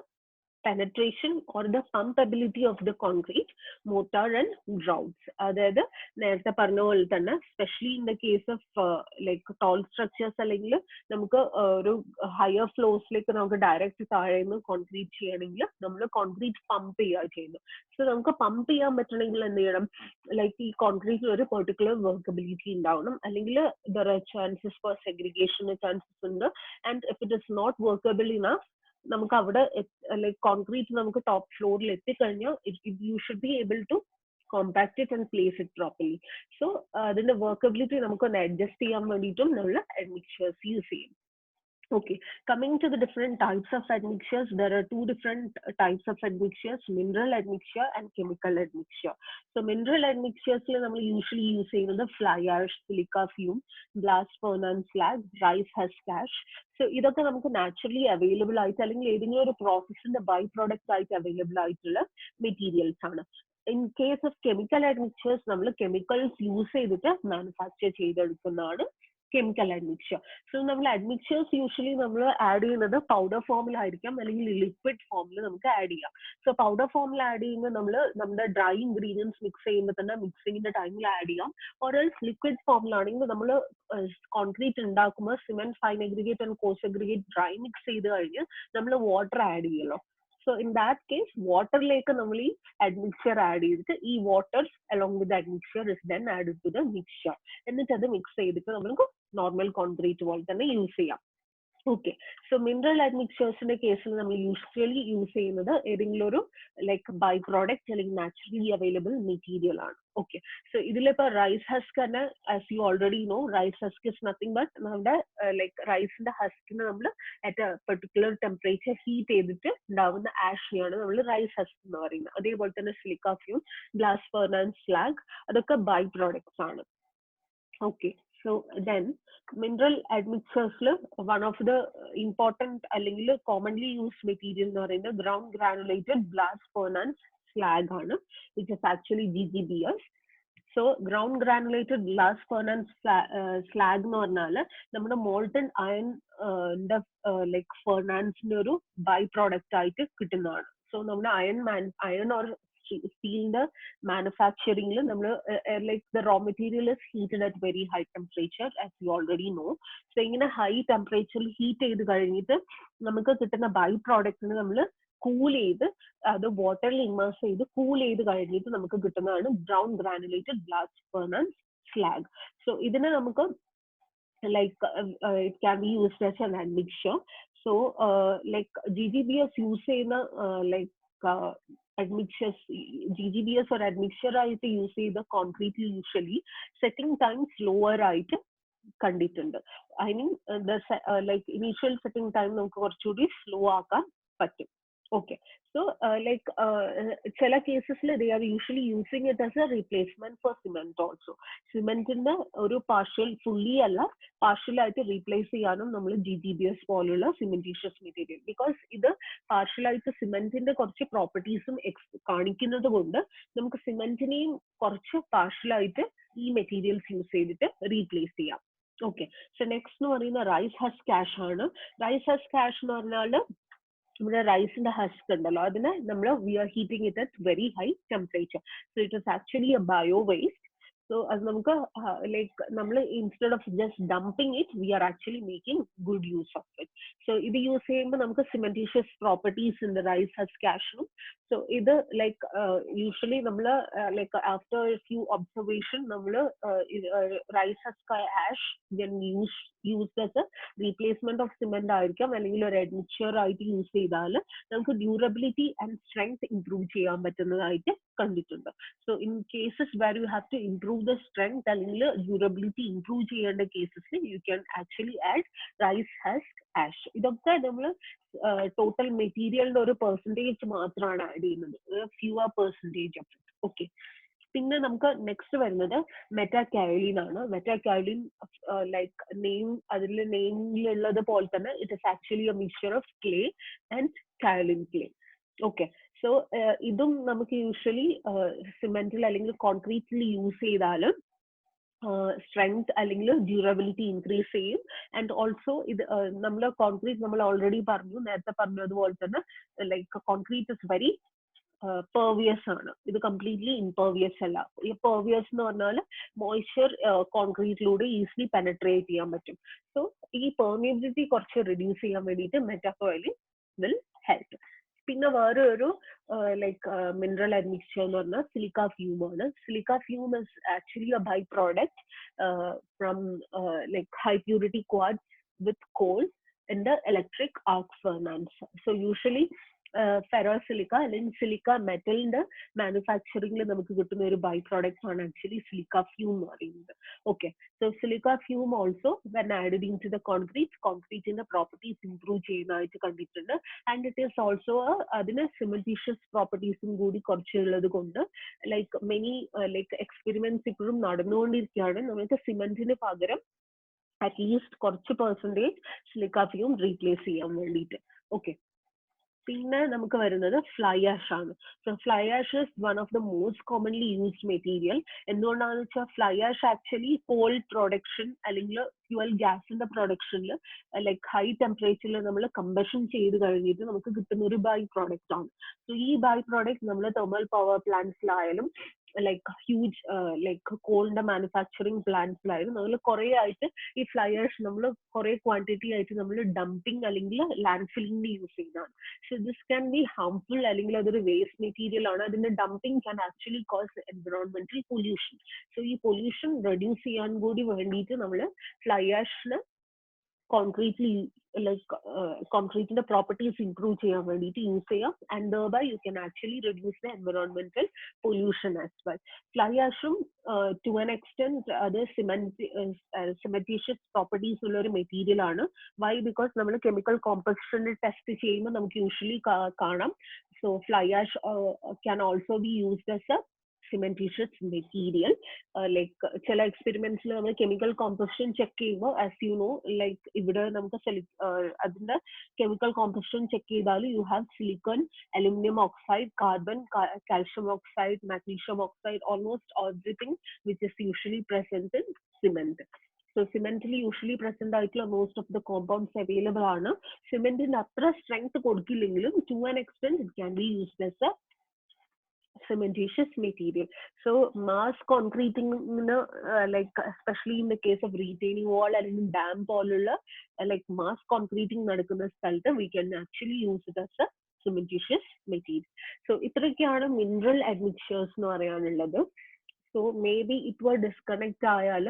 penetration or the pumpability of the concrete, mortar and grouts. അതായത് നേരത്തെ പറഞ്ഞ പോലെ തന്നെ specially in the case of like tall structures അല്ലെങ്കിൽ നമുക്ക് ഒരു ഹയർ ഫ്ലോസിലേക്ക് നമുക്ക് ഡയറക്റ്റ് താഴെ നിന്ന് കോൺക്രീറ്റ് ചെയ്യണമെങ്കിൽ നമ്മൾ കോൺക്രീറ്റ് പമ്പ് ചെയ്യുക ചെയ്യുന്നത്. സോ നമുക്ക് പമ്പ് ചെയ്യാൻ പറ്റണമെങ്കിൽ എന്ത് ചെയ്യണം, ലൈക്ക് ഈ കോൺക്രീറ്റിൽ ഒരു പെർട്ടിക്കുലർ വർക്കബിലിറ്റി ഉണ്ടാവണം, അല്ലെങ്കിൽ there are chances for segregation chances ഉണ്ട്. And if it is not workable enough നമുക്ക് അവിടെ ലൈക്ക് കോൺക്രീറ്റ് നമുക്ക് ടോപ്പ് ഫ്ലോറിൽ എത്തിക്കഴിഞ്ഞാൽ you should be able to compact it and place it properly. So അതിന്റെ വർക്കബിലിറ്റി നമുക്കൊന്ന് അഡ്ജസ്റ്റ് ചെയ്യാൻ വേണ്ടിയിട്ടും നമ്മൾ admixtures യൂസ് ചെയ്യും. Okay, coming to the different types of admixtures, there are two different types of admixtures, mineral admixture and chemical admixture. So mineral admixtures we usually use fly ash, silica fume, blast furnace slag, rice husk ash. So ഇതൊക്കെ നമുക്ക് naturally available ആയിട്ട് അല്ലെങ്കിൽ ഏതെങ്കിലും ഒരു പ്രോസസ്സിന്റെ by product ആയിട്ട് available ആയിട്ടുള്ള materials ആണ്. In case of chemical admixtures, നമ്മൾ കെമിക്കൽസ് യൂസ് ചെയ്തിട്ട് മാനുഫാക്ചർ ചെയ്തെടുക്കുന്നതാണ് chemical admixture. So നമ്മൾ admixtures usually നമ്മൾ ആഡ് ചെയ്യുന്നത് പൗഡർ ഫോമിലായിരിക്കാം അല്ലെങ്കിൽ ലിക്വിഡ് ഫോമിൽ നമുക്ക് ആഡ് ചെയ്യാം. സോ പൗഡർ ഫോമിൽ ആഡ് ചെയ്യുമ്പോൾ നമ്മൾ നമ്മുടെ ഡ്രൈ ഇൻഗ്രീഡിയൻസ് മിക്സ് ചെയ്യുമ്പോൾ തന്നെ മിക്സിങ്ങിന്റെ ടൈമിൽ ആഡ് ചെയ്യാം. ഓർ എൽസ് ലിക്വിഡ് ഫോമിലാണെങ്കിൽ നമ്മൾ കോൺക്രീറ്റ് ഉണ്ടാക്കുമ്പോൾ cement, fine aggregate and coarse aggregate dry mix ചെയ്ത് കഴിഞ്ഞ് നമ്മൾ വാട്ടർ ആഡ് ചെയ്യല്ലോ. So in that case, water like normally admixture add ചെയ്തിട്ട് ഈ water along with the admixture is then added to the mixture. എന്നിട്ട് അത് mix ചെയ്തിട്ട് നമുക്ക് നോർമൽ കോൺക്രീറ്റ് പോലെ തന്നെ യൂസ് ചെയ്യാം. ഓക്കെ, സോ മിനറൽ അഡ്മിക്ചേഴ്സിന്റെ കേസിൽ നമ്മൾ യൂഷ്വലി യൂസ് ചെയ്യുന്നത് ഏതെങ്കിലും ഒരു ലൈക്ക് ബൈ പ്രോഡക്റ്റ് അല്ലെങ്കിൽ നാച്ചുറലി അവൈലബിൾ മെറ്റീരിയൽ ആണ്. ഓക്കെ, സോ ഇതിലിപ്പോ റൈസ് ഹസ്ക് തന്നെ, as you already know, rice husk is nothing but നമ്മുടെ ലൈക്ക് റൈസിന്റെ ഹസ്കിന് നമ്മൾ at a particular temperature heat ചെയ്തിട്ട് ഉണ്ടാവുന്ന ആഷിനെയാണ് നമ്മൾ റൈസ് ഹസ്ക് എന്ന് പറയുന്നത്. അതേപോലെ തന്നെ silica fume, glass furnace slag, അതൊക്കെ ബൈ പ്രോഡക്ട്സ് ആണ്. Okay, so then mineral admixtures one of the important അല്ലെങ്കിൽ commonly used material എന്ന് പറയുന്നത് ground granulated blast furnace slag ആണ്, which is actually GGBS. So ground granulated blast furnace slag എന്ന് പറഞ്ഞാൽ നമ്മുടെ molten iron like furnace ഒരു by product ആയിട്ട് കിട്ടുന്നതാണ്. സോ നമ്മുടെ iron or സ്റ്റീലിന്റെ മാനുഫാക്ചറിംഗിൽ നമ്മൾ like the raw material is heated at very high temperature, as you already know. So ഇങ്ങനെ ഹൈ ടെമ്പറേച്ചറിൽ ഹീറ്റ് ചെയ്ത് കഴിഞ്ഞിട്ട് നമുക്ക് കിട്ടുന്ന ബൈ പ്രോഡക്റ്റിന് നമ്മൾ കൂൾ ചെയ്ത് അത് വാട്ടറിൽ ഇമേഴ്സ് ചെയ്ത് കൂൾ ചെയ്ത് കഴിഞ്ഞിട്ട് നമുക്ക് കിട്ടുന്നതാണ് brown granulated blast furnace slag. So ഇതിനെ നമുക്ക് like it can be used as an admixture. So like GGBS use ചെയ്യുന്ന like admixtures, GGBS or admixture ആയിട്ട് യൂസ് ചെയ്ത concrete usually setting time slower ആയിട്ട് കണ്ടിട്ടുണ്ട്. I mean like initial setting time നമുക്ക് കുറച്ചുകൂടി slow ആക്കാൻ പറ്റും. Okay, so like ചില കേസസിൽ they are usually using it as a replacement for cement also. സിമെന്റിന്റെ ഒരു പാർഷ്യൽ ഫുള്ളി അല്ല പാർഷ്യൽ ആയിട്ട് റീപ്ലേസ് ചെയ്യാനും നമ്മൾ GGBS പോലുള്ള സിമെന്റീഷ്യസ് മെറ്റീരിയൽ, ബിക്കോസ് ഇത് പാർഷ്യൽ ആയിട്ട് സിമെന്റിന്റെ കുറച്ച് പ്രോപ്പർട്ടീസും കാണിക്കുന്നത് കൊണ്ട് നമുക്ക് സിമെന്റിനെയും കുറച്ച് പാർഷ്യൽ ആയിട്ട് ഈ മെറ്റീരിയൽസ് യൂസ് ചെയ്തിട്ട് റീപ്ലേസ് ചെയ്യാം. ഓക്കെ, സോ നെക്സ്റ്റ് എന്ന് പറയുന്ന റൈസ് ഹസ്ക് ആഷ് ആണ്. റൈസ് ഹസ്ക് ആഷ് എന്ന് പറഞ്ഞാൽ നമ്മുടെ റൈസിന്റെ ഹസ്ക് ഉണ്ടല്ലോ, അതിനെ നമ്മൾ we are heating it at very high temperature. So it is actually a bio waste. So അത് നമുക്ക് ലൈക്ക് നമ്മൾ instead of just dumping it we are actually making good use of it. So ഇത് use ചെയ്യുമ്പോൾ നമുക്ക് cementitious properties ഉണ്ട് rice husk ആഷിനും. So either like usually namla like after a few observation namla rice husk ash then used as a replacement of cement ആയിരിക്കാം അല്ലെങ്കിൽ ഒരു admixture ആയിട്ട് use ചെയ്താൽ നമുക്ക് ഡ്യൂറബിലിറ്റി ആൻഡ് സ്ട്രെങ്ത് ഇംപ്രൂവ് ചെയ്യാൻ പറ്റുന്നതായിട്ട് കണ്ടിട്ടുണ്ട്. So in cases where you have to improve the strength അല്ലെങ്കിൽ ഡ്യൂറബിലിറ്റി ഇംപ്രൂവ് ചെയ്യേണ്ട കേസസിൽ you can actually add rice husk ash. ഇതൊക്കെ നമ്മൾ ടോട്ടൽ മെറ്റീരിയലിന്റെ ഒരു പെർസെൻറ്റേജ് മാത്രമാണ് ആഡ് ചെയ്യുന്നത്, fewer percentage of it. Okay, പിന്നെ നമുക്ക് നെക്സ്റ്റ് വരുന്നത് മെറ്റാകായോലിൻ ആണ്. മെറ്റാകായോലിൻ ലൈക്ക് നെയിം അതിൽ നെയിമിലുള്ളത് പോലെ തന്നെ it is actually a mixture of clay and kaolin clay. Okay, so ഇതും നമുക്ക് യൂഷ്വലി സിമെന്റിൽ അല്ലെങ്കിൽ കോൺക്രീറ്റിൽ യൂസ് ചെയ്താൽ സ്ട്രെങ്ത് അല്ലെങ്കിൽ ഡ്യൂറബിലിറ്റി ഇൻക്രീസ് ചെയ്യും. ആൻഡ് ഓൾസോ ഇത് നമ്മൾ കോൺക്രീറ്റ് നമ്മൾ ഓൾറെഡി നേരത്തെ പറഞ്ഞതുപോലെ തന്നെ like concrete is very pervious ആണ്. ഇത് കംപ്ലീറ്റ്ലി ഇംപെർവിയസ് അല്ല. ഈ പെർവിയസ് എന്ന് പറഞ്ഞാൽ മോയ്സ്ചർ കോൺക്രീറ്റിലൂടെ ഈസിലി പെനട്രേറ്റ് ചെയ്യാൻ പറ്റും. സോ ഈ പെർമിയബിലിറ്റി കുറച്ച് റിഡ്യൂസ് ചെയ്യാൻ വേണ്ടിയിട്ട് മെറ്റാകായോലിൻ വിൽ ഹെൽപ്പ്. പിന്നെ വേറെ ഒരു ലൈക്ക് മിനറൽ അഡ്മിക്സ്ചർ എന്ന് പറഞ്ഞാൽ സിലിക്ക ഫ്യൂം ആണ്. Silica fume is actually a by product from like high purity quartz with coal in the electric arc furnace. So usually ferrosilicon അല്ലെങ്കിൽ സിലിക്ക മെറ്റലിന്റെ മാനുഫാക്ചറിംഗിൽ നമുക്ക് കിട്ടുന്ന ഒരു ബൈ പ്രോഡക്റ്റ് ആണ് ആക്ച്വലി സിലിക്ക ഫ്യൂം എന്ന് പറയുന്നത്. Okay, so silica fume also when added in to the കോൺക്രീറ്റിന്റെ പ്രോപ്പർട്ടീസ് ഇംപ്രൂവ് ചെയ്യുന്നതായിട്ട് കണ്ടിട്ടുണ്ട്. ആൻഡ് ഇറ്റ് ഈസ് ഓൾസോ അതിന് സിമെന്റീഷ്യസ് പ്രോപ്പർട്ടീസും കൂടി കുറച്ചുള്ളത് കൊണ്ട് ലൈക്ക് മെനി ലൈക്ക് എക്സ്പെരിമെന്റ്സ് ഇപ്പോഴും നടന്നുകൊണ്ടിരിക്കുകയാണ്. നമുക്ക് സിമെന്റിന് പകരം അറ്റ്ലീസ്റ്റ് കുറച്ച് പെർസെൻറ്റേജ് സിലിക്ക ഫ്യൂം റീപ്ലേസ് ചെയ്യാൻ വേണ്ടിയിട്ട്. ഓക്കെ, പിന്നെ നമുക്ക് വരുന്നത് ഫ്ലൈ ആഷ് ആണ്. So fly ash is one of the most commonly used material. എന്തുകൊണ്ടാണെന്ന് വെച്ചാൽ fly ash actually call production അല്ലെങ്കിൽ ഫ്യൂവൽ ഗ്യാസിന്റെ പ്രൊഡക്ഷനിൽ ലൈക്ക് ഹൈ ടെമ്പറേച്ചറിൽ നമ്മൾ കമ്പഷൻ ചെയ്ത് കഴിഞ്ഞിട്ട് നമുക്ക് കിട്ടുന്ന ഒരു ബൈ പ്രോഡക്റ്റ് ആണ്. സോ ഈ ബൈ പ്രോഡക്റ്റ് നമ്മൾ തെർമൽ പവർ പ്ലാന്റ്സിലായാലും ലൈക്ക് ഹ്യൂജ് ലൈക്ക് കോളിന്റെ മാനുഫാക്ചറിങ് പ്ലാന്റ്സിലായാലും നമ്മൾ കുറെ ആയിട്ട് ഈ ഫ്ലൈ ആഷ് നമ്മൾ കുറെ ക്വാണ്ടിറ്റി ആയിട്ട് നമ്മൾ ഡംപിങ് അല്ലെങ്കിൽ ലാൻഡ് ഫില്ലിംഗിന് യൂസ് ചെയ്യുന്നതാണ്. So this can be harmful അല്ലെങ്കിൽ അതൊരു വേസ്റ്റ് മെറ്റീരിയൽ ആണ്. അതിന്റെ dumping can actually cause environmental pollution. So ഈ പൊല്യൂഷൻ റെഡ്യൂസ് ചെയ്യാൻ കൂടി വേണ്ടിയിട്ട് നമ്മൾ ഫ്ലൈ ആഷിന് കോൺക്രീറ്റ്ലി ലൈക്ക് കോൺക്രീറ്റിന്റെ പ്രോപ്പർട്ടീസ് ഇംപ്രൂവ് ചെയ്യാൻ വേണ്ടിയിട്ട് യൂസ് ചെയ്യാം. And thereby you can actually reduce the environmental pollution as well. Fly ആഷും to an extent അത് cementitious properties ഉള്ള ഒരു മെറ്റീരിയൽ ആണ്. വൈ? ബിക്കോസ് നമ്മൾ കെമിക്കൽ കോമ്പസിഷൻ ടെസ്റ്റ് ചെയ്യുമ്പോൾ നമുക്ക് യൂഷ്വലി കാണാം. So fly ash can also be used as a cementitious material. Like ചില എക്സ്പെരിമെന്റ്സിൽ നമ്മൾ കെമിക്കൽ കോമ്പസിഷൻ ചെക്ക് ചെയ്യുമ്പോൾ ആസ് യു നോ ലൈക്ക് ഇവിടെ നമുക്ക് അതിന്റെ കെമിക്കൽ കോമ്പസിഷൻ ചെക്ക് ചെയ്താൽ you have silicon, aluminium oxide, carbon, calcium oxide, magnesium oxide, almost everything which is usually present in cement. So സിമെന്റിൽ യൂഷ്വലി പ്രസന്റ് ആയിട്ടുള്ള most of the compounds available ആണ്. സിമെന്റിന് അത്ര സ്ട്രെങ്ത് കൊടുക്കില്ലെങ്കിലും to an extent it can be used as a cementitious material. So mass concreting like especially in the case of retaining wall അല്ലെങ്കിൽ dam പോലുള്ള like mass concreting നടക്കുന്ന സ്ഥലത്ത് we can actually use it as a cementitious material. So ഇത്രയൊക്കെയാണ് mineral admixtures എന്ന് പറയാനുള്ളത്. So maybe it were disconnect ആയാൽ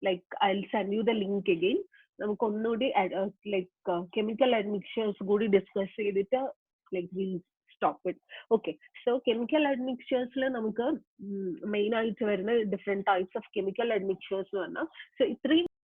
like I'll send you the link again. നമുക്ക് ഒന്നുകൂടി like chemical admixtures കൂടി ഡിസ്കസ് ചെയ്തിട്ട് like we'll stop it. Okay, so chemical admixtures la namukku main aayittu varuna different types of chemical admixtures nu vanna. So itrayum